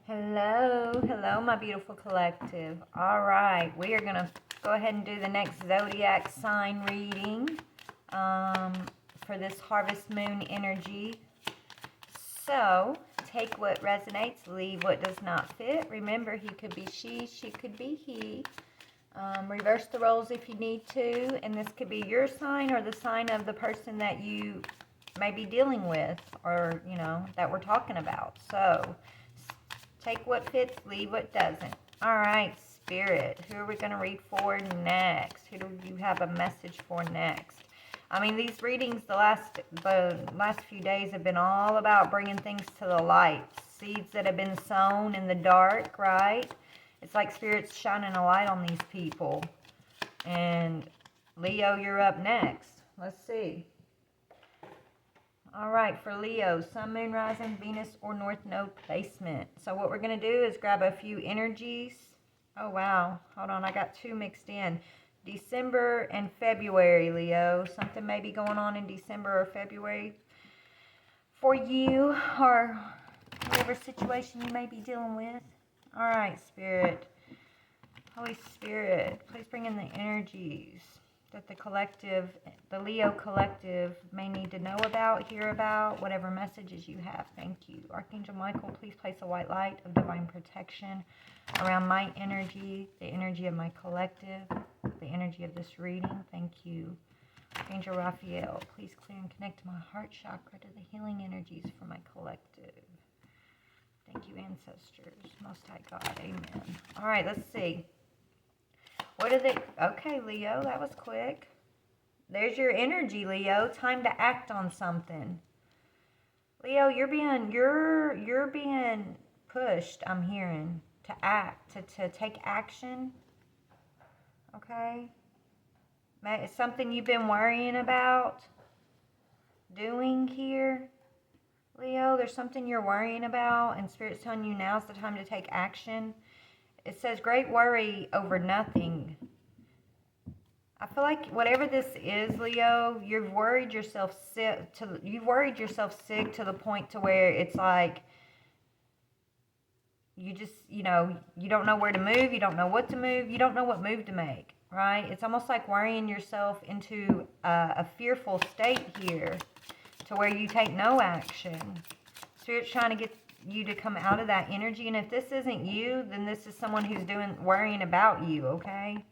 Hello, my beautiful collective. All right, we are going to go ahead and do the next zodiac sign reading for this harvest moon energy. So, take what resonates, leave what does not fit. Remember, he could be she could be he. Reverse the roles if you need to, and this could be your sign or the sign of the person that you may be dealing with, or, that we're talking about. So, take what fits, leave what doesn't. All right, Spirit, who are we going to read for next? Who do you have a message for next? I mean, these readings the last few days have been all about bringing things to the light. Seeds that have been sown in the dark, right? It's like Spirit's shining a light on these people. And Leo, you're up next. Let's see. All right, for Leo, Sun, Moon, Rising, Venus, or North Node placement. So what we're going to do is grab a few energies. Oh, wow. Hold on, I got two mixed in. December and February, Leo. Something may be going on in December or February for you, or whatever situation you may be dealing with. All right, Spirit. Holy Spirit, please bring in the energies that the Leo collective may need to know about, hear about, whatever messages you have. Thank you. Archangel Michael, please place a white light of divine protection around my energy, the energy of my collective, the energy of this reading. Thank you. Archangel Raphael, please clear and connect my heart chakra to the healing energies for my collective. Thank you, ancestors. Most High God. Amen. All right, let's see. What are they? Okay, Leo, that was quick. There's your energy, Leo. Time to act on something. Leo, you're being pushed, I'm hearing, to act, to take action. Okay? It's something you've been worrying about doing here. Leo, there's something you're worrying about, and Spirit's telling you now's the time to take action. It says, great worry over nothing. I feel like whatever this is, Leo, you've worried yourself sick to the point to where it's like you just, you don't know where to move, you don't know what to move, you don't know what move to make, right? It's almost like worrying yourself into a fearful state here to where you take no action. Spirit's trying to get you to come out of that energy, and if this isn't you, then this is someone who's worrying about you, okay?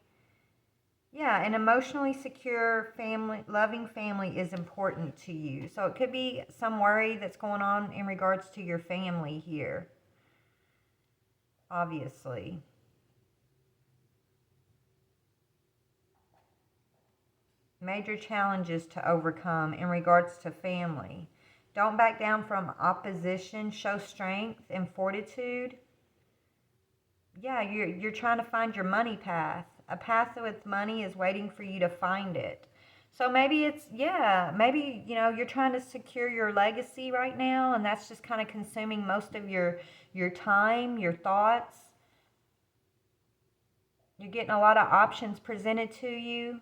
Yeah, an emotionally secure family, loving family is important to you. So it could be some worry that's going on in regards to your family here, obviously. Major challenges to overcome in regards to family. Don't back down from opposition. Show strength and fortitude. Yeah, you're trying to find your money path. A path with money is waiting for you to find it. So maybe maybe, you're trying to secure your legacy right now, and that's just kind of consuming most of your time, your thoughts. You're getting a lot of options presented to you.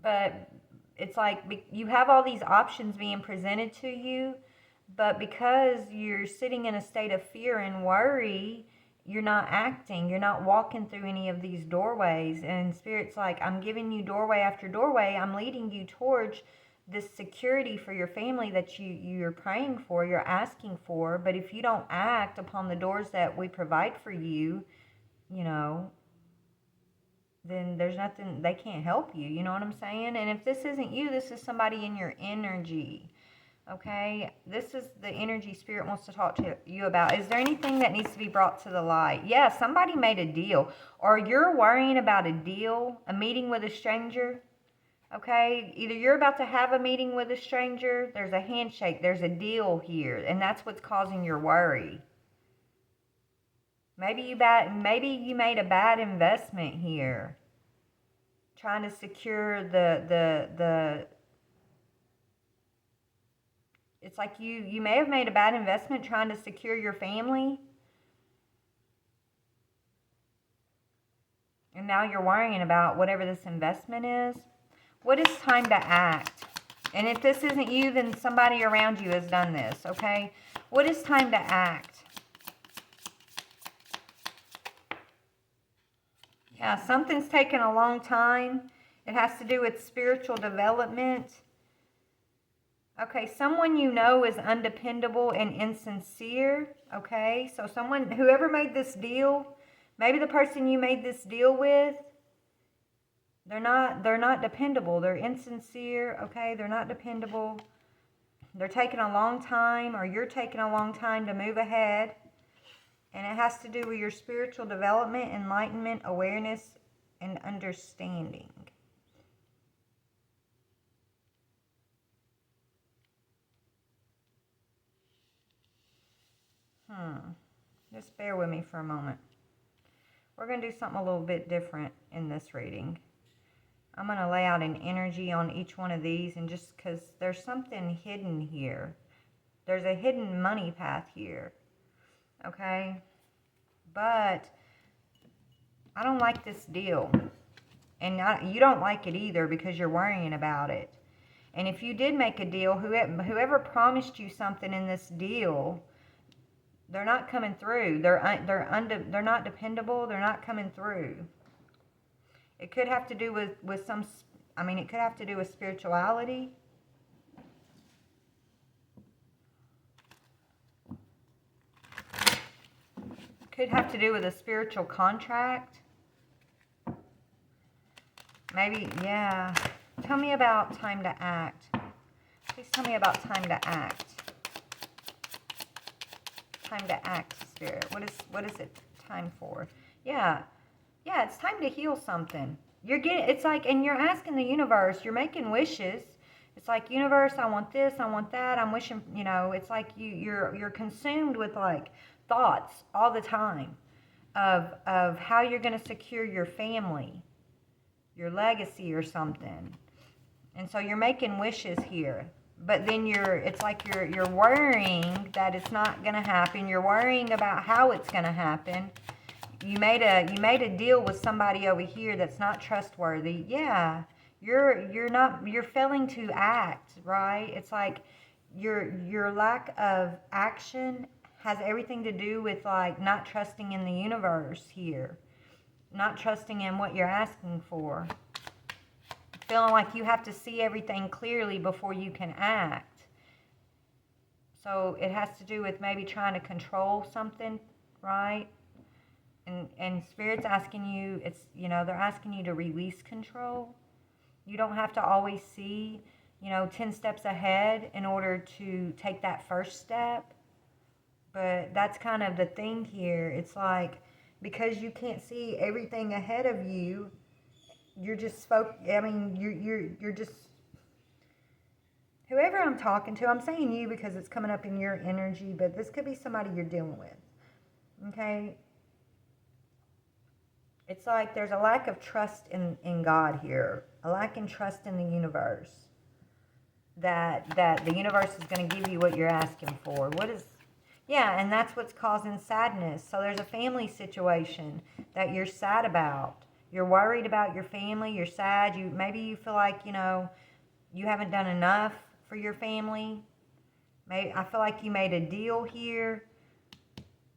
But it's like you have all these options being presented to you, but because you're sitting in a state of fear and worry, you're not acting. You're not walking through any of these doorways. And Spirit's like, I'm giving you doorway after doorway. I'm leading you towards this security for your family that you're praying for, you're asking for. But if you don't act upon the doors that we provide for you, then there's nothing, they can't help you. You know what I'm saying? And if this isn't you, this is somebody in your energy. Okay? This is the energy Spirit wants to talk to you about. Is there anything that needs to be brought to the light? Yeah, somebody made a deal. Or you're worrying about a deal, a meeting with a stranger. Okay? Either you're about to have a meeting with a stranger, there's a handshake, there's a deal here, and that's what's causing your worry. Maybe you made a bad investment here, trying to secure the it's like you may have made a bad investment trying to secure your family, and now you're worrying about whatever this investment is. What is time to act? And if this isn't you, then somebody around you has done this, okay? What is time to act? Yeah, something's taken a long time. It has to do with spiritual development. Okay, someone you know is undependable and insincere. Okay, so whoever made this deal, maybe the person you made this deal with, they're not dependable. They're insincere. Okay, they're not dependable. They're taking a long time, or you're taking a long time to move ahead. And it has to do with your spiritual development, enlightenment, awareness, and understanding. Just bear with me for a moment. We're going to do something a little bit different in this reading. I'm going to lay out an energy on each one of these, and just because there's something hidden here. There's a hidden money path here. Okay? But I don't like this deal. And you don't like it either because you're worrying about it. And if you did make a deal, whoever promised you something in this deal, they're not coming through. They're not dependable. They're not coming through. It could have to do with some. I mean, it could have to do with spirituality. Could have to do with a spiritual contract. Maybe, yeah. Tell me about time to act. Please tell me about time to act. Time to act, Spirit. What is it time for? Yeah. Yeah, it's time to heal something. It's like, and you're asking the universe, you're making wishes. It's like, universe, I want this, I want that. I'm wishing, it's like you're consumed with like thoughts all the time of how you're going to secure your family, your legacy or something. And so you're making wishes here. But then it's like you're worrying that it's not going to happen. You're worrying about how it's going to happen. You made a deal with somebody over here that's not trustworthy. Yeah. You're failing to act, right? It's like your lack of action has everything to do with like not trusting in the universe here. Not trusting in what you're asking for. Feeling like you have to see everything clearly before you can act. So it has to do with maybe trying to control something, right? And Spirit's asking you, they're asking you to release control. You don't have to always see, 10 steps ahead in order to take that first step. But that's kind of the thing here. It's like, because you can't see everything ahead of you, you're just you're just, whoever I'm talking to, I'm saying you because it's coming up in your energy, but this could be somebody you're dealing with. Okay? It's like there's a lack of trust in God here, a lack in trust in the universe, that the universe is going to give you what you're asking for. Yeah, and that's what's causing sadness. So there's a family situation that you're sad about. You're worried about your family. You're sad. Maybe you feel like, you haven't done enough for your family. Maybe I feel like you made a deal here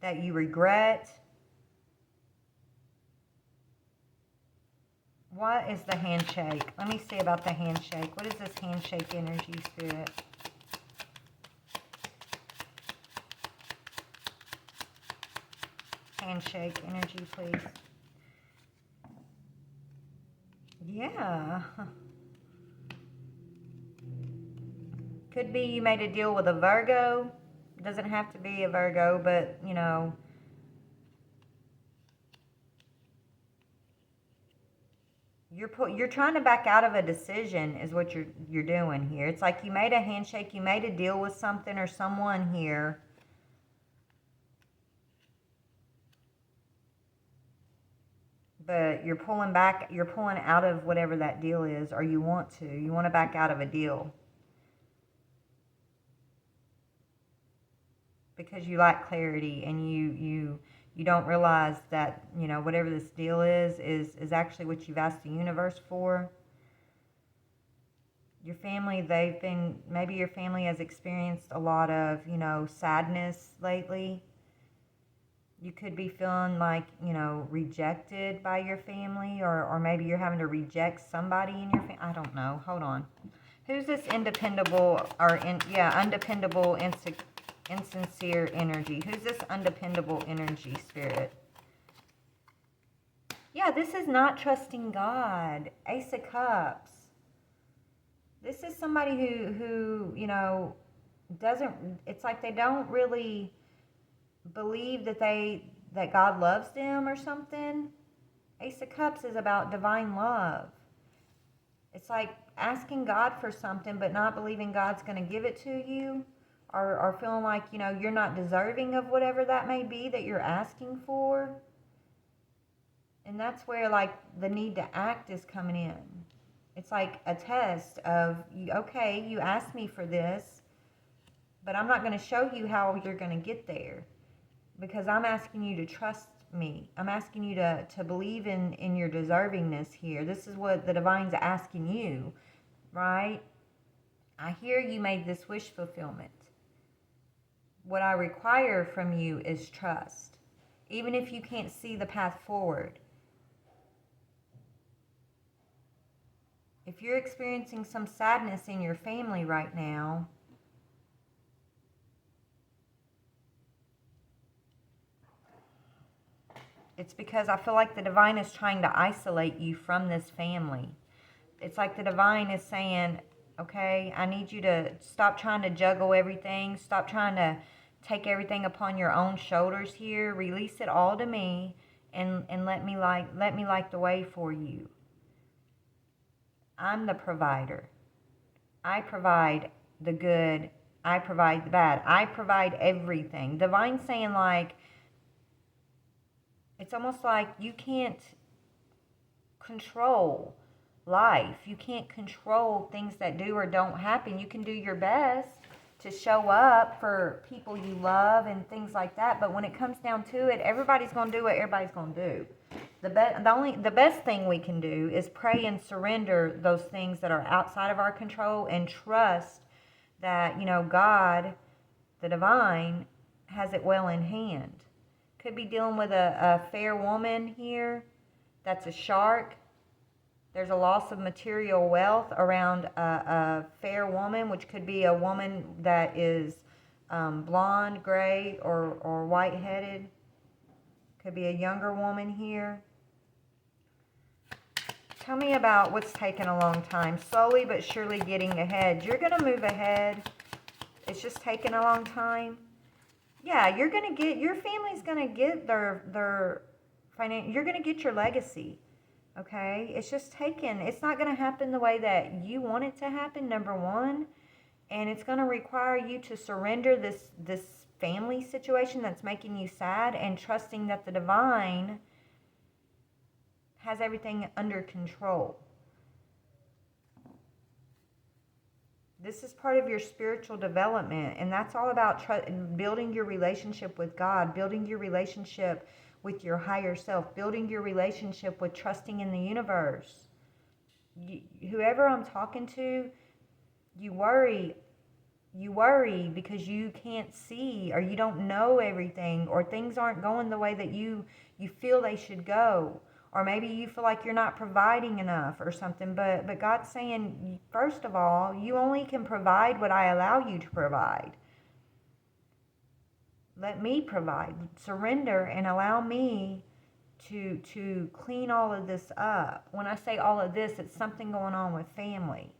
that you regret. What is the handshake? Let me see about the handshake. What is this handshake energy, Spirit? Handshake energy, please. Yeah. Could be you made a deal with a Virgo. It doesn't have to be a Virgo, but, you're trying to back out of a decision is what you're doing here. It's like you made a handshake, you made a deal with something or someone here. But you're pulling out of whatever that deal is, or you want to back out of a deal. Because you lack clarity and you don't realize that, whatever this deal is actually what you've asked the universe for. Your family, maybe your family has experienced a lot of, sadness lately. You could be feeling like, rejected by your family, or maybe you're having to reject somebody in your family. I don't know. Hold on. Who's this undependable, undependable, insincere energy? Who's this undependable energy, Spirit? Yeah, this is not trusting God. Ace of Cups. This is somebody who doesn't, it's like they don't really believe that God loves them or something. Ace of Cups is about divine love. It's like asking God for something but not believing God's going to give it to you, or feeling like, you're not deserving of whatever that may be that you're asking for. And that's where, like, the need to act is coming in. It's like a test of, okay, you asked me for this, but I'm not going to show you how you're going to get there, because I'm asking you to trust me. I'm asking you to believe in your deservingness here. This is what the divine's asking you, right? I hear you made this wish fulfillment. What I require from you is trust, even if you can't see the path forward. If you're experiencing some sadness in your family right now, it's because I feel like the divine is trying to isolate you from this family. It's like the divine is saying, okay, I need you to stop trying to juggle everything. Stop trying to take everything upon your own shoulders here. Release it all to me, and let me light the way for you. I'm the provider. I provide the good. I provide the bad. I provide everything. Divine saying, like, it's almost like you can't control life. You can't control things that do or don't happen. You can do your best to show up for people you love and things like that. But when it comes down to it, everybody's going to do what everybody's going to do. The best thing we can do is pray and surrender those things that are outside of our control, and trust that, God, the divine, has it well in hand. Could be dealing with a fair woman here that's a shark. There's a loss of material wealth around a fair woman, which could be a woman that is blonde, gray, or white-headed. Could be a younger woman here. Tell me about what's taken a long time. Slowly but surely getting ahead. You're going to move ahead. It's just taken a long time. Yeah, your family's going to get their financial, you're going to get your legacy. Okay? It's just it's not going to happen the way that you want it to happen, number one. And it's going to require you to surrender this family situation that's making you sad, and trusting that the divine has everything under control. This is part of your spiritual development, and that's all about building your relationship with God, building your relationship with your higher self, building your relationship with trusting in the universe. Whoever I'm talking to, you worry because you can't see, or you don't know everything, or things aren't going the way that you feel they should go. Or maybe you feel like you're not providing enough or something. But God's saying, first of all, you only can provide what I allow you to provide. Let me provide. Surrender and allow me to clean all of this up. When I say all of this, it's something going on with family.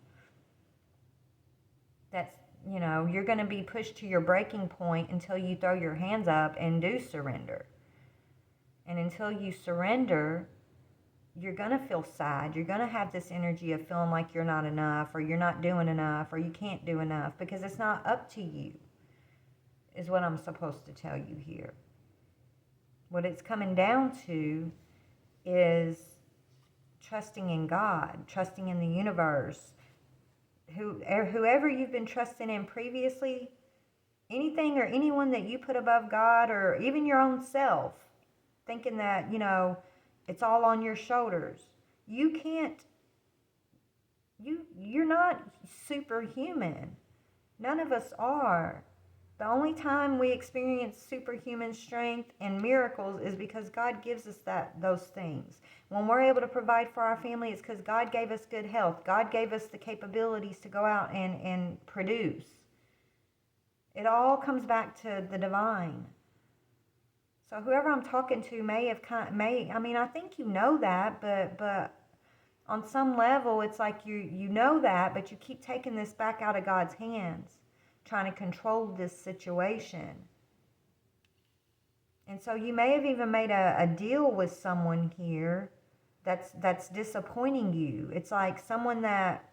That's, you're going to be pushed to your breaking point until you throw your hands up and do surrender. And until you surrender, you're going to feel sad. You're going to have this energy of feeling like you're not enough, or you're not doing enough, or you can't do enough, because it's not up to you, is what I'm supposed to tell you here. What it's coming down to is trusting in God, trusting in the universe. Whoever you've been trusting in previously, anything or anyone that you put above God, or even your own self, thinking that, it's all on your shoulders. You're not superhuman. None of us are. The only time we experience superhuman strength and miracles is because God gives us those things. When we're able to provide for our family, it's because God gave us good health. God gave us the capabilities to go out and produce. It all comes back to the divine. So whoever I'm talking to I think you know that, but on some level, it's like you know that, but you keep taking this back out of God's hands, trying to control this situation. And so you may have even made a deal with someone here that's disappointing you. It's like someone that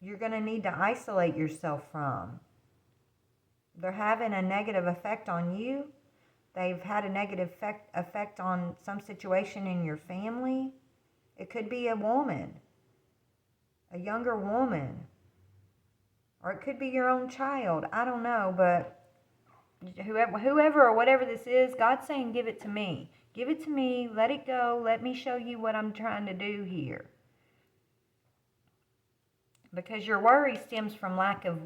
you're going to need to isolate yourself from. They're having a negative effect on you. They've had a negative effect on some situation in your family. It could be a woman, a younger woman, or it could be your own child. I don't know, but whoever or whatever this is, God's saying, give it to me. Give it to me. Let it go. Let me show you what I'm trying to do here. Because your worry stems from lack of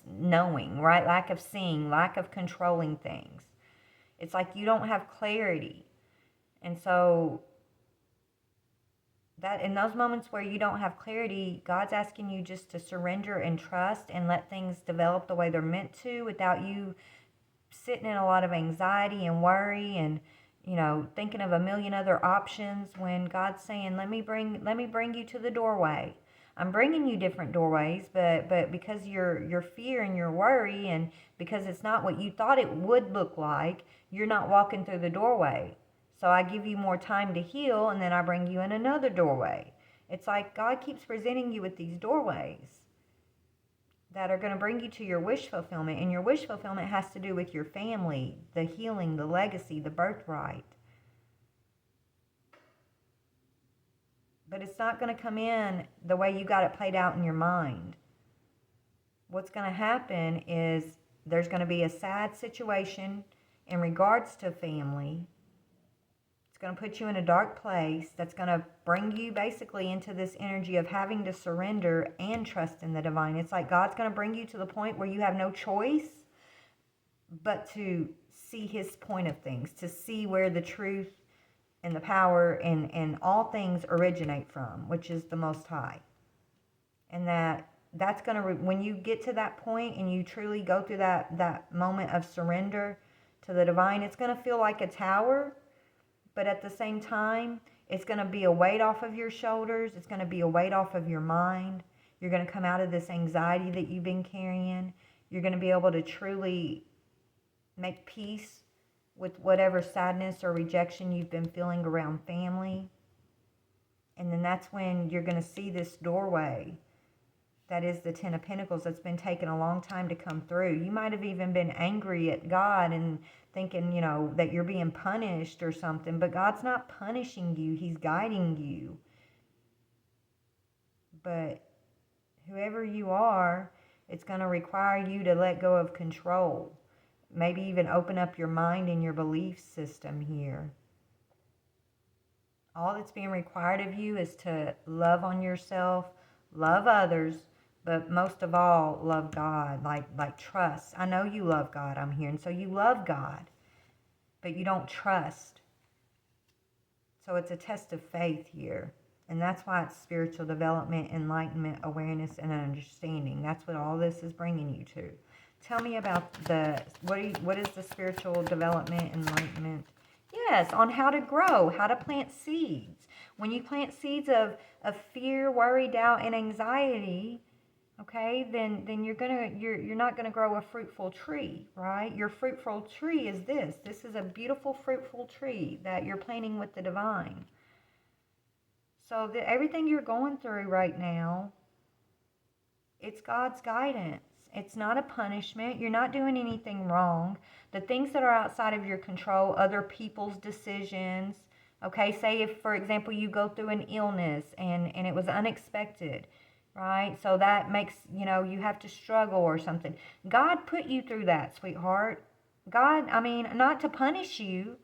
knowing, right? Lack of seeing, lack of controlling things. It's like you don't have clarity. And so that in those moments where you don't have clarity, God's asking you just to surrender and trust and let things develop the way they're meant to, without you sitting in a lot of anxiety and worry and, thinking of a million other options, when God's saying, let me bring you to the doorway. I'm bringing you different doorways, but because your fear and your worry, and because it's not what you thought it would look like, you're not walking through the doorway. So I give you more time to heal, and then I bring you in another doorway. It's like God keeps presenting you with these doorways that are going to bring you to your wish fulfillment. And your wish fulfillment has to do with your family, the healing, the legacy, the birthright. But it's not going to come in the way you got it played out in your mind. What's going to happen is there's going to be a sad situation in regards to family. It's going to put you in a dark place that's going to bring you basically into this energy of having to surrender and trust in the divine. It's like God's going to bring you to the point where you have no choice but to see His point of things, to see where the truth and the power and all things originate from, which is the Most High. And that's going to, when you get to that point and you truly go through that moment of surrender to the divine, it's going to feel like a tower, but at the same time, it's going to be a weight off of your shoulders. It's going to be a weight off of your mind. You're going to come out of this anxiety that you've been carrying. You're going to be able to truly make peace with whatever sadness or rejection you've been feeling around family. And then that's when you're going to see this doorway that is the Ten of Pentacles that's been taking a long time to come through. You might have even been angry at God and thinking, that you're being punished or something, but God's not punishing you. He's guiding you. But whoever you are, it's going to require you to let go of control. Maybe even open up your mind and your belief system here. All that's being required of you is to love on yourself, love others, but most of all, love God, like trust. I know you love God, I'm hearing. So you love God, but you don't trust. So it's a test of faith here. And that's why it's spiritual development, enlightenment, awareness, and understanding. That's what all this is bringing you to. Tell me about what is the spiritual development, enlightenment? Yes, on how to grow, how to plant seeds. When you plant seeds of fear, worry, doubt, and anxiety, okay, then you're not gonna grow a fruitful tree, right? Your fruitful tree is this. This is a beautiful fruitful tree that you're planting with the divine. So everything you're going through right now, it's God's guidance. It's not a punishment. You're not doing anything wrong. The things that are outside of your control, other people's decisions, okay, say if, for example, you go through an illness and it was unexpected, right? So that makes, you have to struggle or something. God put you through that, sweetheart. God, not to punish you,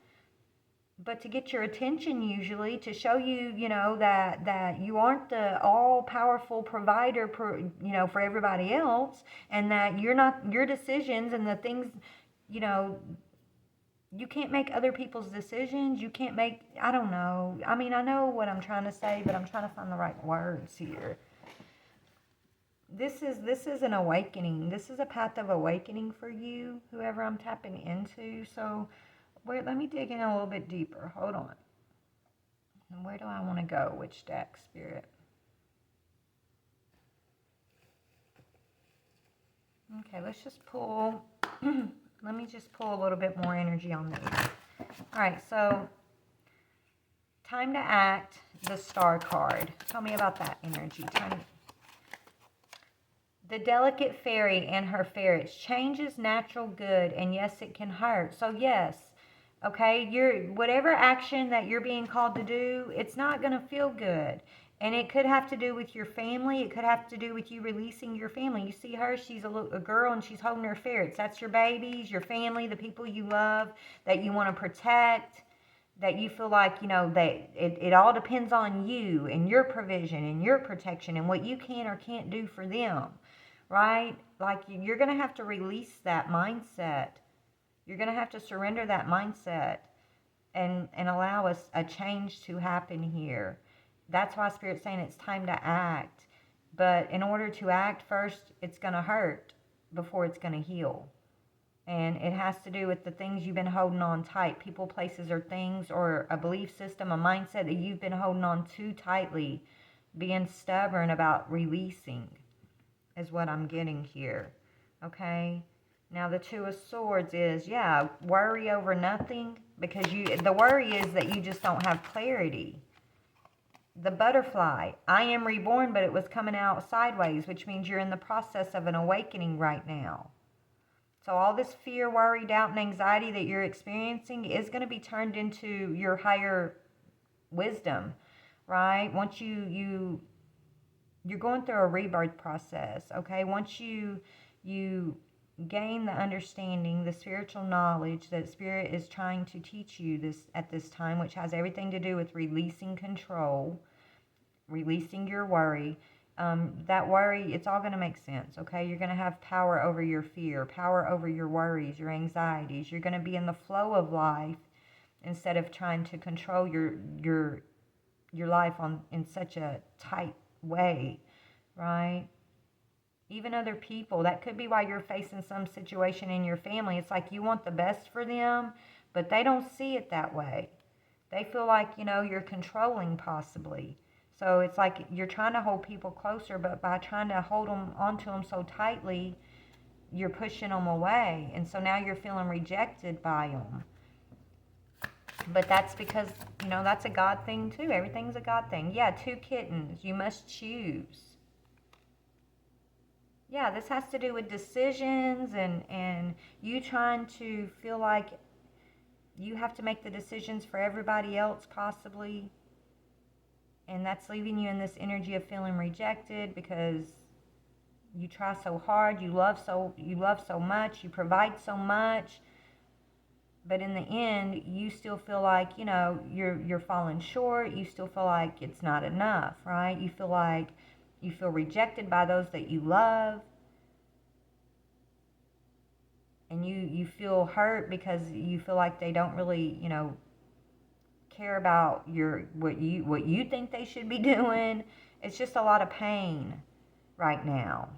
but to get your attention, usually to show you, that you aren't the all-powerful provider, for everybody else, and that you're not, your decisions and the things, you know, you can't make other people's decisions. You can't make, I don't know. I mean, I know what I'm trying to say, but I'm trying to find the right words here. This is an awakening. This is a path of awakening for you, whoever I'm tapping into. So, wait, let me dig in a little bit deeper. Hold on. And where do I want to go? Which deck, Spirit? Okay, let's just pull. Let me just pull a little bit more energy on these. All right, so time to act, the Star card. Tell me about that energy. The delicate fairy and her ferrets. Change is natural good, and yes, it can hurt. So yes, okay, whatever action that you're being called to do, it's not going to feel good. And it could have to do with your family. It could have to do with you releasing your family. You see her, she's a girl and she's holding her ferrets. That's your babies, your family, the people you love, that you want to protect, that you feel like, that it all depends on you and your provision and your protection and what you can or can't do for them, right? Like, you're going to have to release that mindset. You're going to have to surrender that mindset and allow a change to happen here. That's why Spirit's saying it's time to act. But in order to act, first, it's going to hurt before it's going to heal. And it has to do with the things you've been holding on tight. People, places, or things, or a belief system, a mindset that you've been holding on too tightly. Being stubborn about releasing is what I'm getting here. Okay? Now, the Two of Swords is, worry over nothing. Because the worry is that you just don't have clarity. The Butterfly, I am reborn, but it was coming out sideways, which means you're in the process of an awakening right now. So all this fear, worry, doubt, and anxiety that you're experiencing is going to be turned into your higher wisdom, right? Once you're going through a rebirth process, okay? Once you gain the understanding, the spiritual knowledge that Spirit is trying to teach you at this time, which has everything to do with releasing control, releasing your worry. That worry, it's all going to make sense, okay? You're going to have power over your fear, power over your worries, your anxieties. You're going to be in the flow of life instead of trying to control your life in such a tight way, right? Even other people, that could be why you're facing some situation in your family. It's like you want the best for them, but they don't see it that way. They feel like, you're controlling possibly. So it's like you're trying to hold people closer, but by trying to hold them onto them so tightly, you're pushing them away. And so now you're feeling rejected by them. But that's because, that's a God thing too. Everything's a God thing. Yeah, 2 kittens. You must choose. Yeah, this has to do with decisions and you trying to feel like you have to make the decisions for everybody else possibly. And that's leaving you in this energy of feeling rejected because you try so hard, you love so much, you provide so much, but in the end, you still feel like, you're falling short. You still feel like it's not enough, right? You feel like you feel rejected by those that you love. And you feel hurt because you feel like they don't really, care about what you think they should be doing. It's just a lot of pain right now.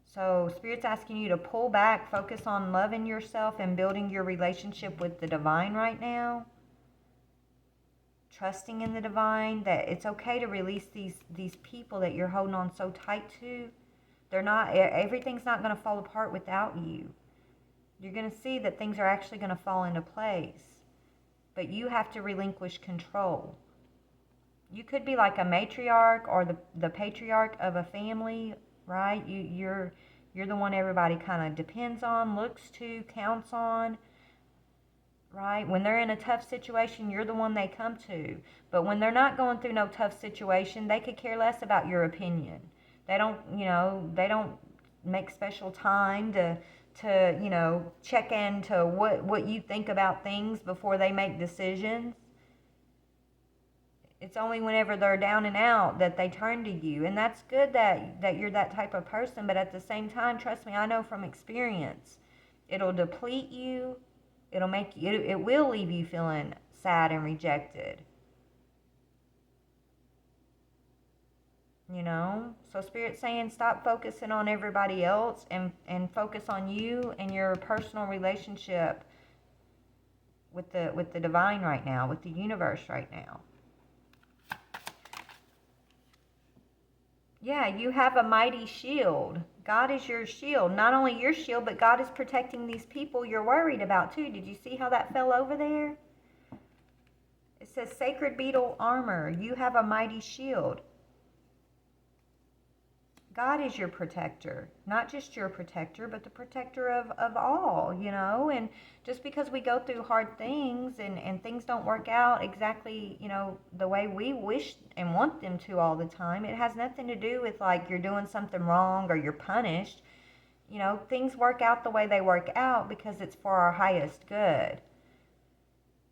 So Spirit's asking you to pull back, focus on loving yourself and building your relationship with the divine right now. Trusting in the divine, that it's okay to release these people that you're holding on so tight to. Everything's not going to fall apart without you. You're going to see that things are actually going to fall into place. But you have to relinquish control. You could be like a matriarch or the patriarch of a family, right? You're the one everybody kind of depends on, looks to, counts on, right? When they're in a tough situation, you're the one they come to. But when they're not going through no tough situation, they could care less about your opinion. They don't make special time to check into what you think about things before they make decisions. It's only whenever they're down and out that they turn to you. And that's good that you're that type of person. But at the same time, trust me, I know from experience, it'll deplete you. It will leave you feeling sad and rejected. So Spirit's saying stop focusing on everybody else and focus on you and your personal relationship with the divine right now, with the universe right now. Yeah, you have a mighty shield. God is your shield. Not only your shield, but God is protecting these people you're worried about too. Did you see how that fell over there? It says sacred beetle armor. You have a mighty shield. God is your protector. Not just your protector, but the protector of all, And just because we go through hard things and things don't work out exactly, the way we wish and want them to all the time, it has nothing to do with like you're doing something wrong or you're punished. Things work out the way they work out because it's for our highest good.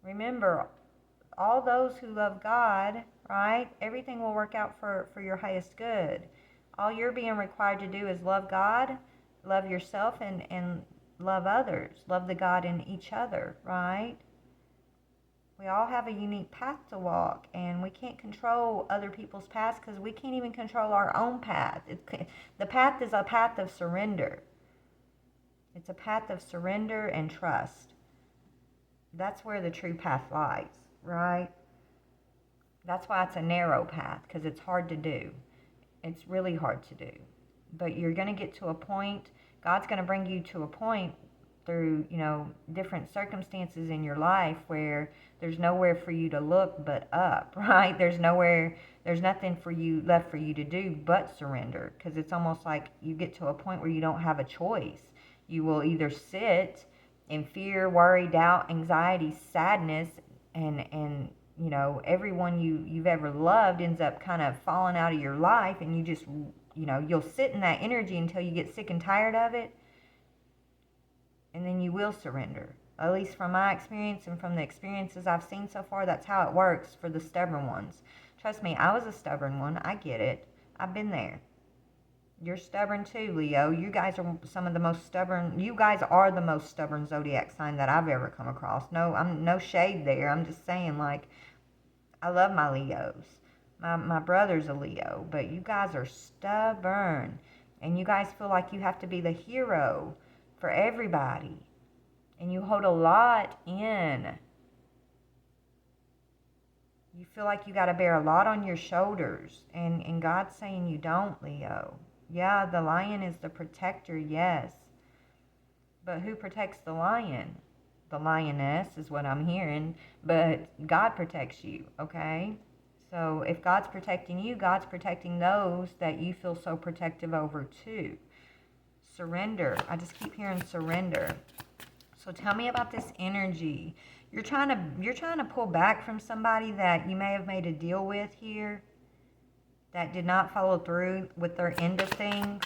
Remember, all those who love God, right? Everything will work out for your highest good. All you're being required to do is love God, love yourself, and love others. Love the God in each other, right? We all have a unique path to walk, and we can't control other people's paths because we can't even control our own path. The path is a path of surrender. It's a path of surrender and trust. That's where the true path lies, right? That's why it's a narrow path, because it's hard to do. It's really hard to do. But you're going to get to a point, God's going to bring you to a point through, different circumstances in your life where there's nowhere for you to look but up, right? There's nothing for you left for you to do but surrender, because it's almost like you get to a point where you don't have a choice. You will either sit in fear, worry, doubt, anxiety, sadness, and everyone you've ever loved ends up kind of falling out of your life, and you just, you'll sit in that energy until you get sick and tired of it, and then you will surrender. At least from my experience and from the experiences I've seen so far, that's how it works for the stubborn ones. Trust me, I was a stubborn one. I get it. I've been there. You're stubborn too, Leo. You guys are some of the most stubborn. You guys are the most stubborn zodiac sign that I've ever come across. No, I'm no shade there. I'm just saying, like, I love my Leos. My brother's a Leo, but you guys are stubborn. And you guys feel like you have to be the hero for everybody. And you hold a lot in. You feel like you got to bear a lot on your shoulders. And God's saying you don't, Leo. Yeah, the lion is the protector, yes. But who protects the lion? The lioness is what I'm hearing. But God protects you, okay? So if God's protecting you, God's protecting those that you feel so protective over too. Surrender. I just keep hearing surrender. So tell me about this energy. You're trying to pull back from somebody that you may have made a deal with here that did not follow through with their end of things.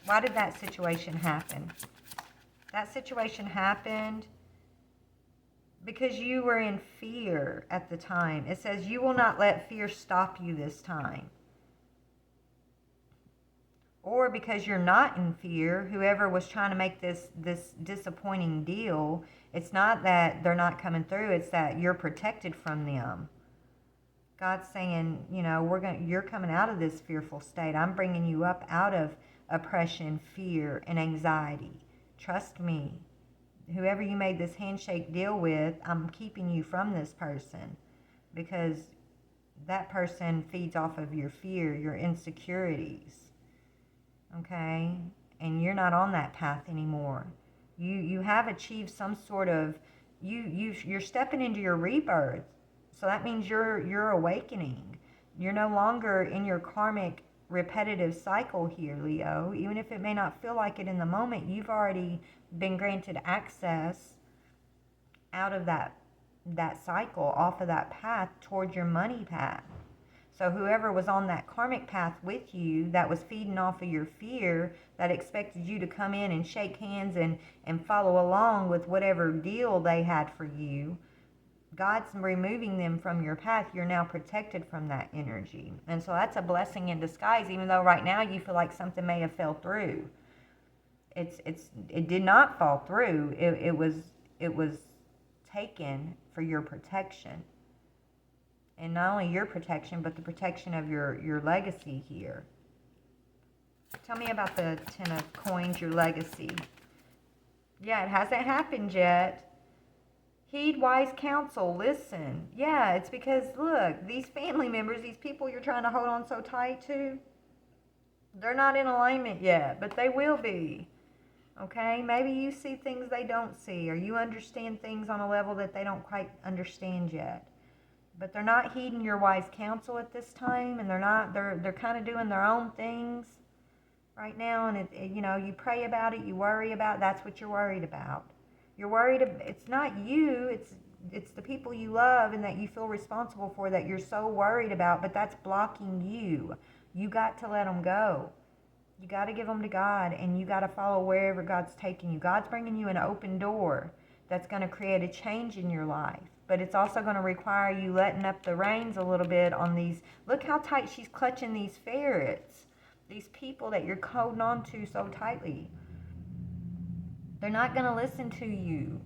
Why did that situation happen? That situation happened because you were in fear at the time. It says you will not let fear stop you this time. Or because you're not in fear, whoever was trying to make this disappointing deal, it's not that they're not coming through, it's that you're protected from them. God's saying, you're coming out of this fearful state. I'm bringing you up out of oppression, fear, and anxiety. Trust me. Whoever you made this handshake deal with, I'm keeping you from this person because that person feeds off of your fear, your insecurities. Okay? And you're not on that path anymore. You have achieved some sort of, you're stepping into your rebirth. So that means you're awakening. You're no longer in your karmic repetitive cycle here, Leo. Even if it may not feel like it in the moment, you've already been granted access out of that cycle, off of that path toward your money path. So whoever was on that karmic path with you that was feeding off of your fear, that expected you to come in and shake hands and follow along with whatever deal they had for you, God's removing them from your path. You're now protected from that energy. And so that's a blessing in disguise, even though right now you feel like something may have fell through. It did not fall through. It was taken for your protection. And not only your protection, but the protection of your legacy here. Tell me about the Ten of Coins, your legacy. Yeah, it hasn't happened yet. Heed wise counsel. Listen. Yeah, it's because, look, these family members, these people you're trying to hold on so tight to, they're not in alignment yet, but they will be. Okay? Maybe you see things they don't see, or you understand things on a level that they don't quite understand yet. But they're not heeding your wise counsel at this time, and they're kind of doing their own things right now. And you pray about it, you worry about it. That's what you're worried about. You're worried. It's not you. It's the people you love and that you feel responsible for that you're so worried about. But that's blocking you. You got to let them go. You got to give them to God, and you got to follow wherever God's taking you. God's bringing you an open door that's going to create a change in your life. But it's also going to require you letting up the reins a little bit on these. Look how tight she's clutching these ferrets. These people that you're holding on to so tightly. They're not going to listen to you.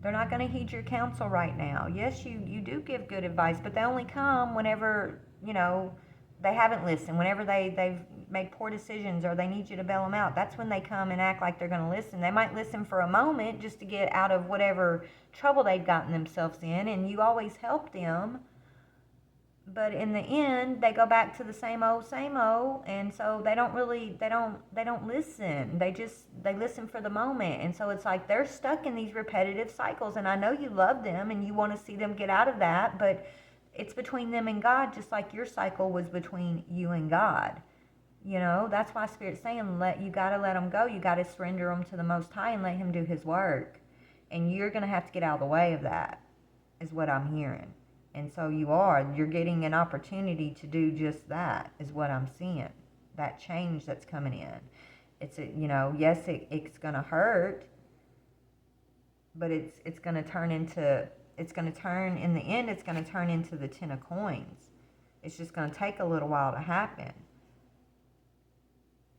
They're not going to heed your counsel right now. Yes, you do give good advice, but they only come whenever, they haven't listened. Whenever they've made poor decisions or they need you to bail them out. That's when they come and act like they're going to listen. They might listen for a moment just to get out of whatever trouble they've gotten themselves in, and you always help them. But in the end, they go back to the same old, and so they don't listen. They listen for the moment, and so it's like they're stuck in these repetitive cycles. And I know you love them and you want to see them get out of that, but it's between them and God, just like your cycle was between you and God. That's why Spirit's saying, you got to let them go. You got to surrender them to the Most High and let Him do His work. And you're going to have to get out of the way of that, is what I'm hearing. And so you're getting an opportunity to do just that, is what I'm seeing. That change that's coming in. It's, yes, it's going to hurt, but it's going to turn in the end, it's going to turn into the Ten of Coins. It's just going to take a little while to happen.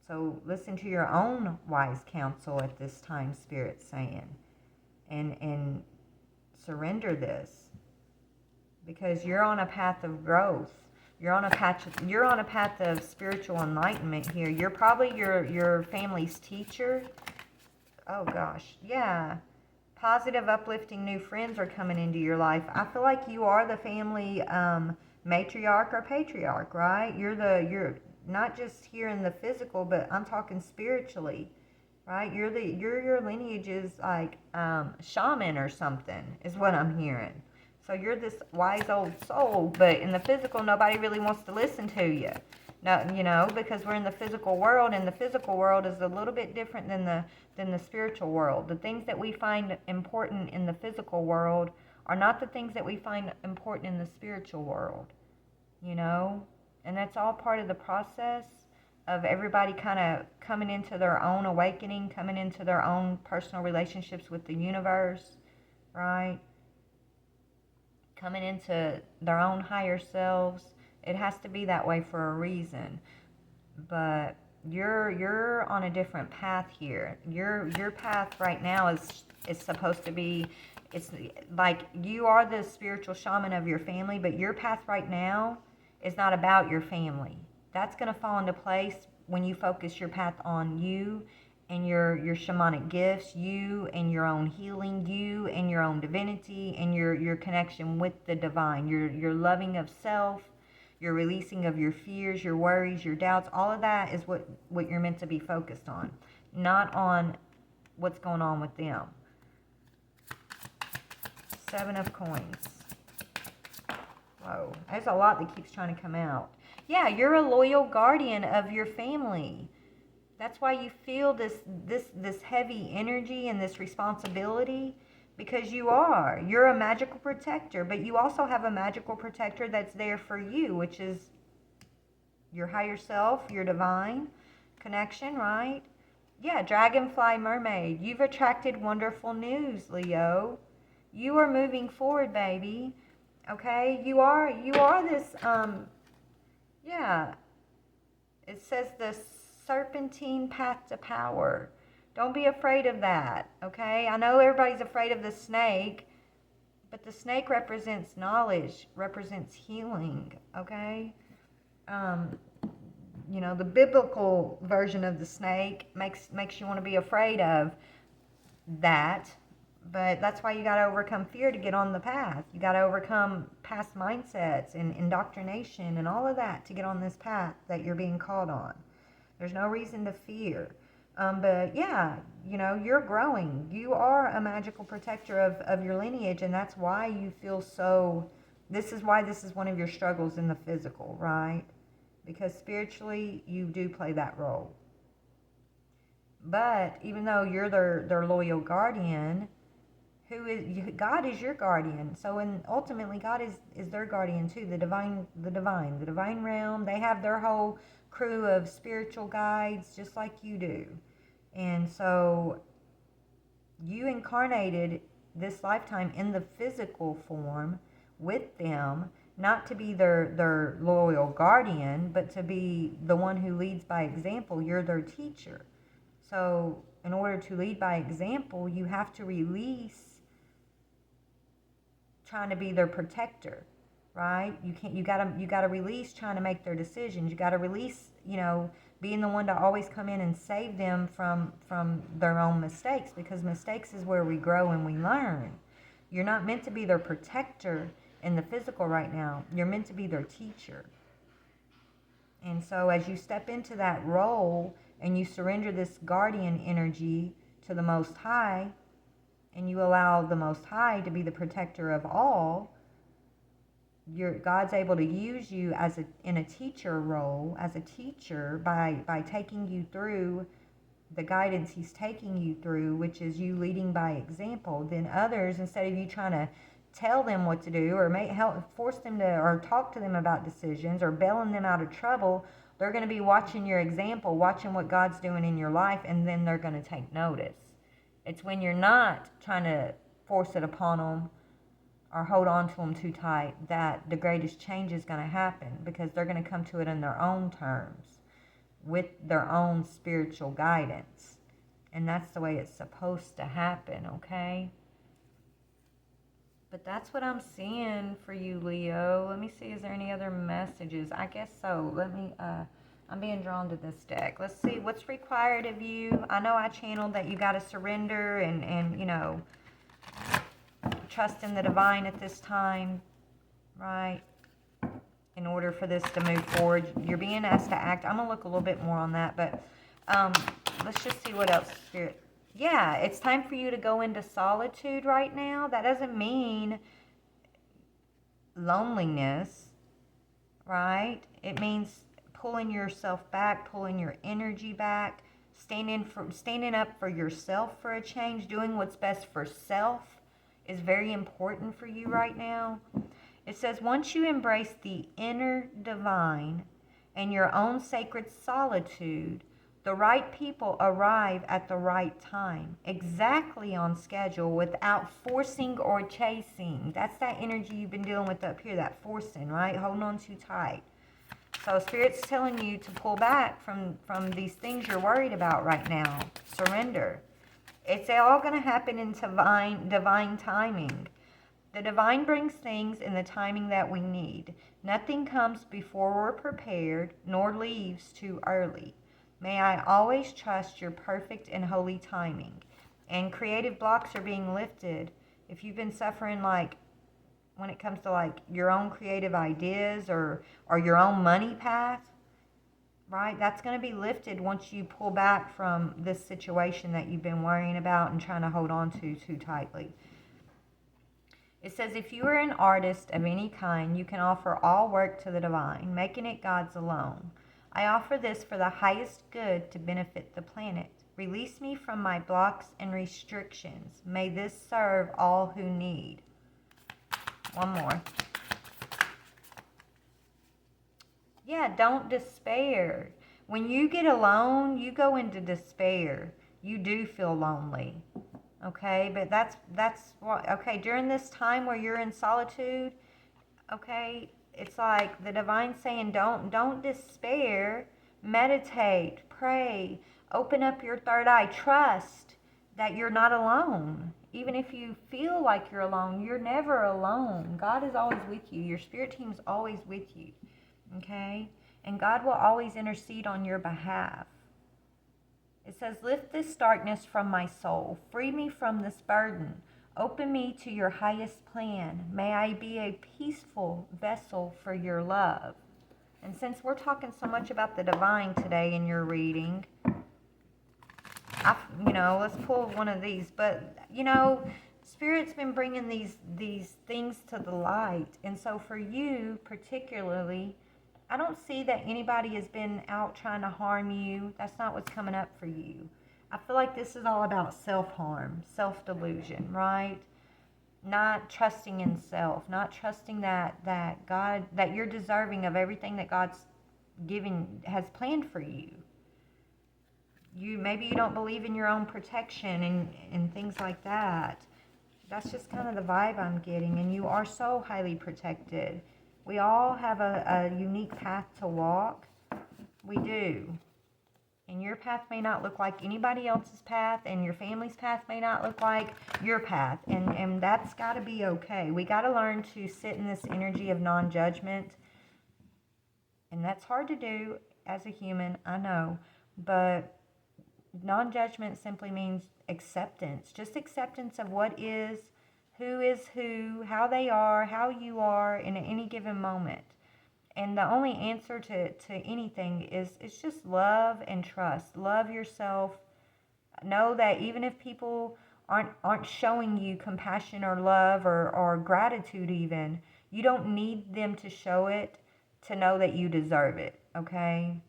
So listen to your own wise counsel at this time, Spirit's saying. And surrender this. Because you're on a path of growth. You're on a path of spiritual enlightenment here. You're probably your family's teacher. Oh gosh, yeah. Positive, uplifting new friends are coming into your life. I feel like you are the family matriarch or patriarch, right? You're not just here in the physical, but I'm talking spiritually, right? You're your lineage is like shaman or something, is what I'm hearing. So you're this wise old soul, but in the physical, nobody really wants to listen to you. No, because we're in the physical world, and the physical world is a little bit different than the spiritual world. The things that we find important in the physical world are not the things that we find important in the spiritual world. And that's all part of the process of everybody kind of coming into their own awakening, coming into their own personal relationships with the universe, right? Coming into their own higher selves. It has to be that way for a reason. But you're on a different path here. Your path right now is supposed to be, it's like you are the spiritual shaman of your family, but your path right now is not about your family. That's going to fall into place when you focus your path on you and your shamanic gifts, you and your own healing, you and your own divinity, and your connection with the divine, your loving of self, your releasing of your fears, your worries, your doubts. All of that is what you're meant to be focused on, not on what's going on with them. Seven of Coins. Whoa, there's a lot that keeps trying to come out. Yeah, you're a loyal guardian of your family. That's why you feel this heavy energy and this responsibility, because you're a magical protector, but you also have a magical protector that's there for you, which is your higher self, your divine connection, right? Yeah, dragonfly mermaid. You've attracted wonderful news, Leo. You are moving forward, baby. Okay? You are this yeah. It says the serpentine path to power. Don't be afraid of that, okay? I know everybody's afraid of the snake, but the snake represents knowledge, represents healing, okay? You know, the biblical version of the snake makes you want to be afraid of that, but that's why you got to overcome fear to get on the path. You got to overcome past mindsets and indoctrination and all of that to get on this path that you're being called on. There's no reason to fear. But yeah, you know, you're growing. You are a magical protector of your lineage, and that's why you feel so. This is why this is one of your struggles in the physical, right? Because spiritually, you do play that role. But even though you're their loyal guardian, God is your guardian. So ultimately, God is their guardian too. The divine realm. They have their whole crew of spiritual guides, just like you do. And so you incarnated this lifetime in the physical form with them, not to be their loyal guardian, but to be the one who leads by example. You're their teacher. So in order to lead by example, you have to release trying to be their protector, right? You gotta release trying to make their decisions. You gotta release, you know, being the one to always come in and save them from their own mistakes, because mistakes is where we grow and we learn. You're not meant to be their protector in the physical right now. You're meant to be their teacher. And so as you step into that role and you surrender this guardian energy to the Most High, and you allow the Most High to be the protector of all, God's able to use you in a teacher role, as a teacher, by taking you through the guidance He's taking you through, which is you leading by example. Then others, instead of you trying to tell them what to do or force them to, or talk to them about decisions or bailing them out of trouble, they're going to be watching your example, watching what God's doing in your life, and then they're going to take notice. It's when you're not trying to force it upon them or hold on to them too tight that the greatest change is going to happen, because they're going to come to it in their own terms with their own spiritual guidance. And that's the way it's supposed to happen, okay? But that's what I'm seeing for you, Leo. Let me see, is there any other messages? I guess so. I'm being drawn to this deck. Let's see what's required of you. I know I channeled that you got to surrender and you know, trust in the divine at this time, right? In order for this to move forward, you're being asked to act. I'm gonna look a little bit more on that, but let's just see what else, Spirit. Yeah, it's time for you to go into solitude right now. That doesn't mean loneliness, right? It means pulling yourself back, pulling your energy back, standing up for yourself for a change, doing what's best for self is very important for you right now. It says, once you embrace the inner divine and your own sacred solitude, the right people arrive at the right time, exactly on schedule, without forcing or chasing. That's that energy you've been dealing with up here, that forcing, right? Holding on too tight. So Spirit's telling you to pull back from these things you're worried about right now. Surrender. It's all going to happen in divine timing. The divine brings things in the timing that we need. Nothing comes before we're prepared, nor leaves too early. May I always trust your perfect and holy timing. And creative blocks are being lifted. If you've been suffering, like, when it comes to, like, your own creative ideas or your own money path, right? That's going to be lifted once you pull back from this situation that you've been worrying about and trying to hold on to too tightly. It says, if you are an artist of any kind, you can offer all work to the divine, making it God's alone. I offer this for the highest good to benefit the planet. Release me from my blocks and restrictions. May this serve all who need. One more. Yeah, Yeah, don't despair. When you get alone, you go into despair. You do feel lonely. Okay, but that's what, okay, during this time where you're in solitude, okay, it's like the divine saying don't despair. Meditate, pray, open up your third eye, trust that you're not alone. Even if you feel like you're alone, you're never alone. God is always with you. Your spirit team's always with you. Okay? And God will always intercede on your behalf. It says, lift this darkness from my soul. Free me from this burden. Open me to your highest plan. May I be a peaceful vessel for your love. And since we're talking so much about the divine today in your reading, let's pull one of these. But, Spirit's been bringing these things to the light. And so for you particularly, I don't see that anybody has been out trying to harm you. That's not what's coming up for you. I feel like this is all about self-harm, self-delusion, right? Not trusting in self, not trusting that God, that you're deserving of everything that God's has planned for you. Maybe you don't believe in your own protection and things like that. That's just kind of the vibe I'm getting. And you are so highly protected. We all have a unique path to walk. We do. And your path may not look like anybody else's path, and your family's path may not look like your path. And that's got to be okay. We got to learn to sit in this energy of non-judgment. And that's hard to do as a human, I know. But non-judgment simply means acceptance. Just acceptance of what is who, how they are, how you are in any given moment. And the only answer to anything is it's just love and trust. Love yourself. Know that even if people aren't showing you compassion or love or gratitude even, you don't need them to show it to know that you deserve it, okay?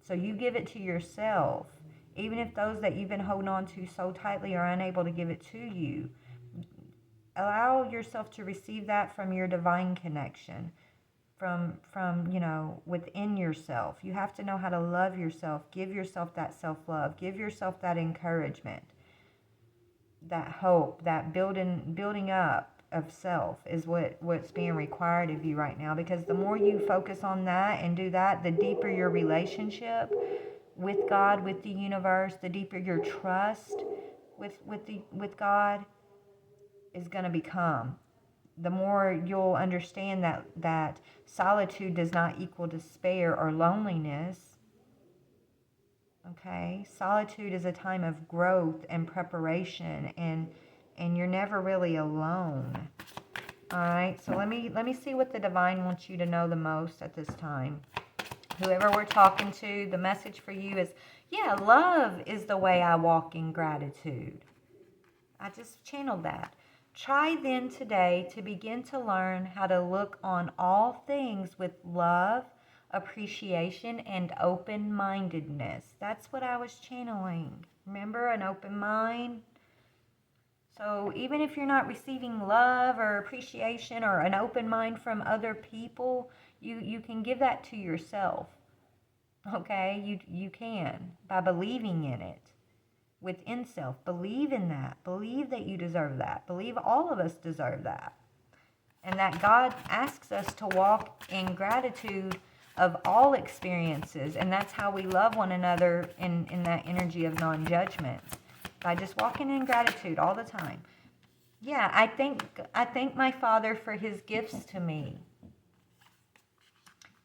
So you give it to yourself. Even if those that you've been holding on to so tightly are unable to give it to you, allow yourself to receive that from your divine connection, from within yourself. You have to know how to love yourself. Give yourself that self-love. Give yourself that encouragement, that hope, that building up of self is what's being required of you right now. Because the more you focus on that and do that, the deeper your relationship with God, with the universe, the deeper your trust with God is going to become. The more you'll understand that solitude does not equal despair or loneliness. Okay? Solitude is a time of growth and preparation, and you're never really alone. All right? So let me see what the divine wants you to know the most at this time. Whoever we're talking to, the message for you is, yeah, love is the way I walk in gratitude. I just channeled that. Try then today to begin to learn how to look on all things with love, appreciation, and open-mindedness. That's what I was channeling. Remember, an open mind? So even if you're not receiving love or appreciation or an open mind from other people, you can give that to yourself. Okay? You can, by believing in it. Within self. Believe in that. Believe that you deserve that. Believe all of us deserve that. And that God asks us to walk in gratitude of all experiences. And that's how we love one another in that energy of non-judgment. By just walking in gratitude all the time. Yeah, I thank my Father for his gifts to me.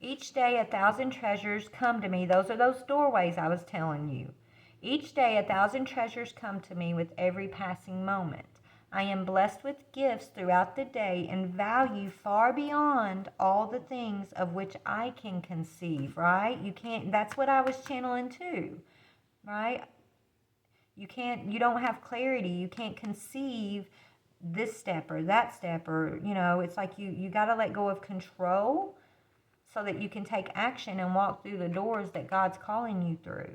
Each day 1,000 treasures come to me. Those are those doorways I was telling you. Each day 1,000 treasures come to me with every passing moment. I am blessed with gifts throughout the day and value far beyond all the things of which I can conceive, right? That's what I was channeling too, right? You don't have clarity. You can't conceive this step or that step or, it's like you got to let go of control so that you can take action and walk through the doors that God's calling you through.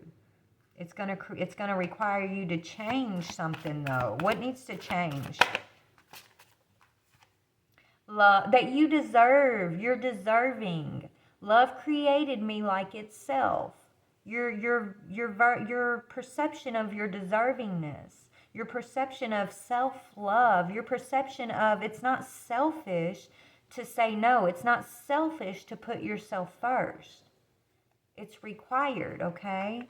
It's gonna require you to change something, though. What needs to change? Love that you deserve. You're deserving. Love created me like itself. Your perception of your deservingness, your perception of self-love, your perception of it's not selfish to say no. It's not selfish to put yourself first. It's required, okay?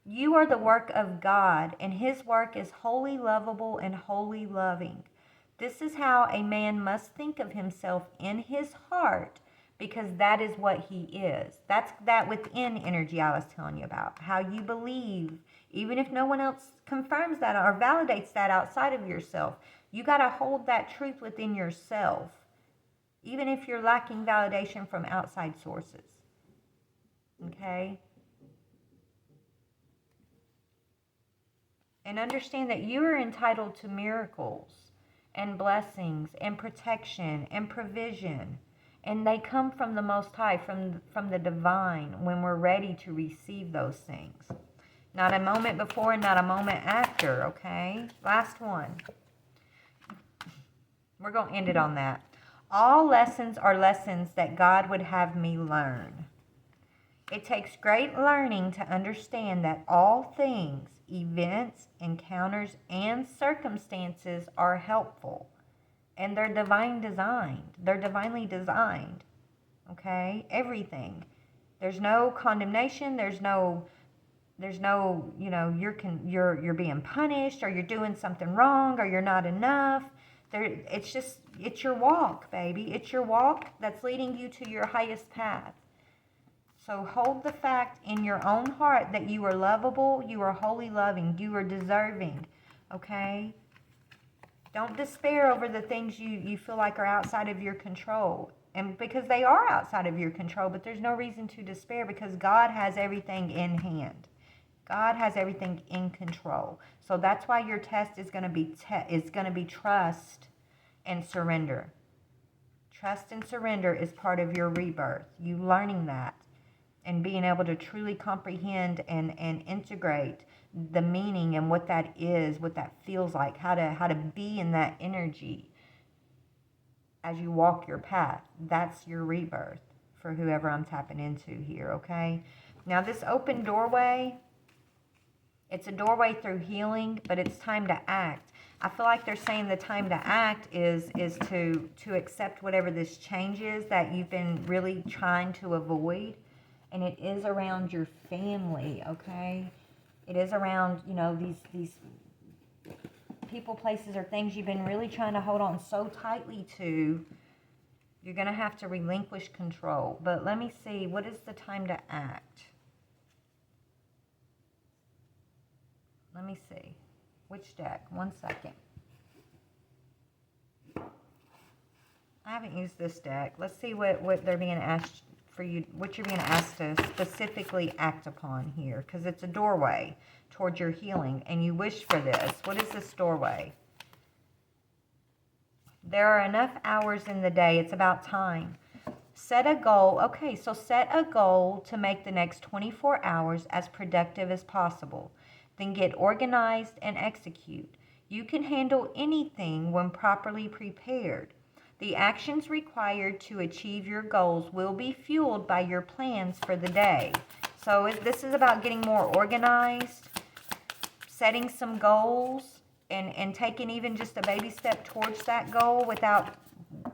You are the work of God, and His work is wholly lovable and wholly loving. This is how a man must think of himself in his heart, because that is what he is. That's that within energy I was telling you about. How you believe, even if no one else confirms that or validates that outside of yourself. You got to hold that truth within yourself, even if you're lacking validation from outside sources. Okay? And understand that you are entitled to miracles and blessings and protection and provision. And they come from the Most High, from the divine, when we're ready to receive those things. Not a moment before and not a moment after, okay? Last one. We're going to end it on that. All lessons are lessons that God would have me learn. It takes great learning to understand that all things, events, encounters, and circumstances are helpful. And they're divinely designed. Okay? Everything. There's no condemnation. There's no, you're being punished, or you're doing something wrong, or you're not enough. It's your walk, baby. It's your walk that's leading you to your highest path. So hold the fact in your own heart that you are lovable, you are wholly loving, you are deserving, okay? Don't despair over the things you feel like are outside of your control. And because they are outside of your control, but there's no reason to despair, because God has everything in hand. God has everything in control. So that's why your test is going to be trust and surrender. Trust and surrender is part of your rebirth. You learning that. And being able to truly comprehend and integrate the meaning and what that is, what that feels like, how to be in that energy as you walk your path. That's your rebirth for whoever I'm tapping into here, okay? Now this open doorway, it's a doorway through healing, but it's time to act. I feel like they're saying the time to act is to accept whatever this change is that you've been really trying to avoid. And it is around your family, okay? It is around, these people, places, or things you've been really trying to hold on so tightly to. You're going to have to relinquish control. But let me see, what is the time to act? Let me see. Which deck? 1 second. I haven't used this deck. Let's see what they're being asked for you, what you're being asked to specifically act upon here, because it's a doorway towards your healing, and you wish for this. What is this doorway? There are enough hours in the day. It's about time. Set a goal. Okay, so set a goal to make the next 24 hours as productive as possible. Then get organized and execute. You can handle anything when properly prepared. The actions required to achieve your goals will be fueled by your plans for the day. So this is about getting more organized, setting some goals, and taking even just a baby step towards that goal without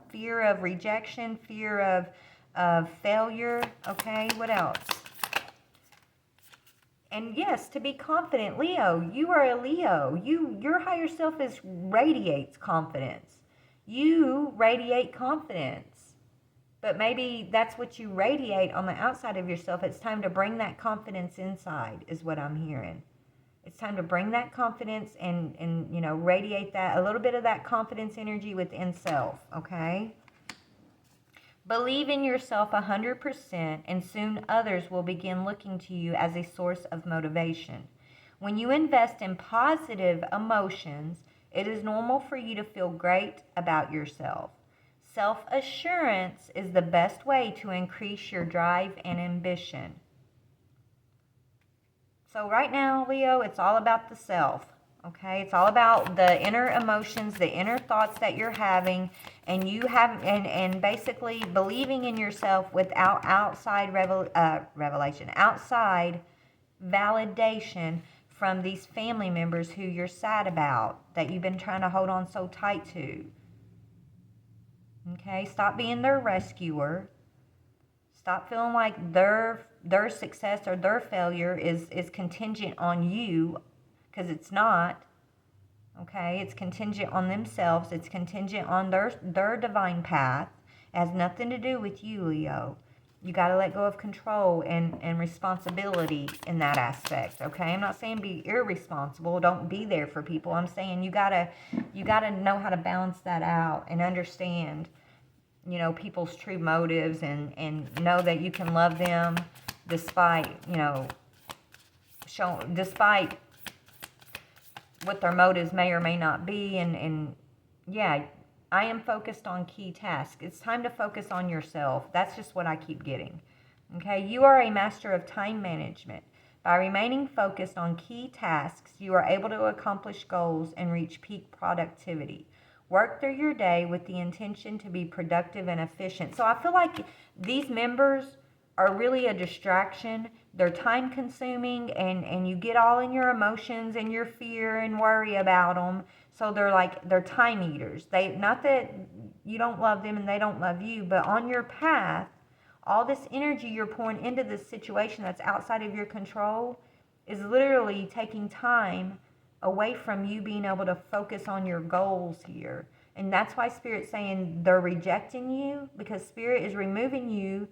fear of rejection, fear of failure. Okay, what else? And yes, to be confident, Leo, you are a Leo. Your higher self radiates confidence. You radiate confidence, but maybe that's what you radiate on the outside of yourself. It's time to bring that confidence inside, is what I'm hearing. It's time to bring that confidence and radiate that, a little bit of that confidence energy within self, okay? Believe in yourself 100%, and soon others will begin looking to you as a source of motivation. When you invest in positive emotions, it is normal for you to feel great about yourself. Self-assurance is the best way to increase your drive and ambition. So right now, Leo, it's all about the self, Okay, it's all about the inner emotions, the inner thoughts that you're having, and you have, and basically believing in yourself without outside revelation, outside validation from these family members who you're sad about, that you've been trying to hold on so tight to. Okay, stop being their rescuer. Stop feeling like their success or their failure is contingent on you, because it's not. Okay, it's contingent on themselves. It's contingent on their divine path. It has nothing to do with you, Leo. You got to let go of control and responsibility in that aspect. Okay, I'm not saying be irresponsible. Don't be there for people. I'm saying you gotta know how to balance that out and understand, you know, people's true motives, and know that you can love them despite, you know, despite what their motives may or may not be. And yeah, I am focused on key tasks. It's time to focus on yourself. That's just what I keep getting. Okay, you are a master of time management. By remaining focused on key tasks, you are able to accomplish goals and reach peak productivity. Work through your day with the intention to be productive and efficient. So I feel like these members are really a distraction. They're time consuming, and you get all in your emotions and your fear and worry about them. So they're time eaters. Not that you don't love them and they don't love you, but on your path, all this energy you're pouring into this situation that's outside of your control is literally taking time away from you being able to focus on your goals here. And that's why Spirit's saying they're rejecting you, because Spirit is removing you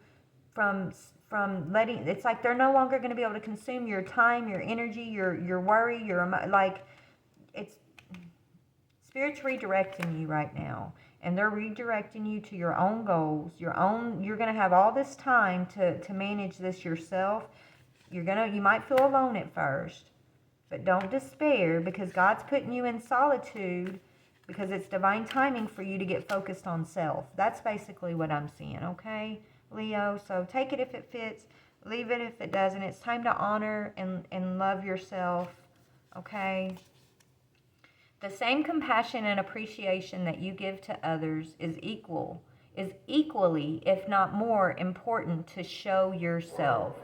from letting, it's like they're no longer going to be able to consume your time, your energy, your worry, it's Spirit's redirecting you right now, and they're redirecting you to your own goals, you're going to have all this time to manage this yourself. You might feel alone at first, but don't despair, because God's putting you in solitude, because it's divine timing for you to get focused on self. That's basically what I'm seeing, okay, Leo? So take it if it fits, leave it if it doesn't. It's time to honor and love yourself, okay? The same compassion and appreciation that you give to others is equally, if not more, important to show yourself.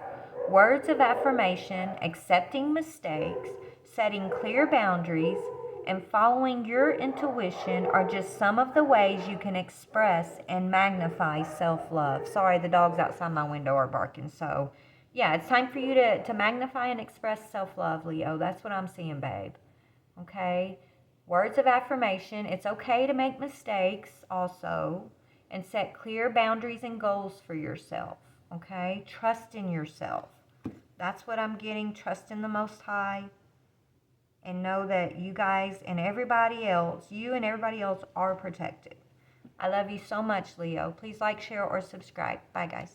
Words of affirmation, accepting mistakes, setting clear boundaries, and following your intuition are just some of the ways you can express and magnify self-love. Sorry, the dogs outside my window are barking. So, yeah, it's time for you to magnify and express self-love, Leo. That's what I'm seeing, babe. Okay? Words of affirmation. It's okay to make mistakes also, and set clear boundaries and goals for yourself. Okay? Trust in yourself. That's what I'm getting. Trust in the Most High. And know that you guys and everybody else, you and everybody else are protected. I love you so much, Leo. Please like, share, or subscribe. Bye, guys.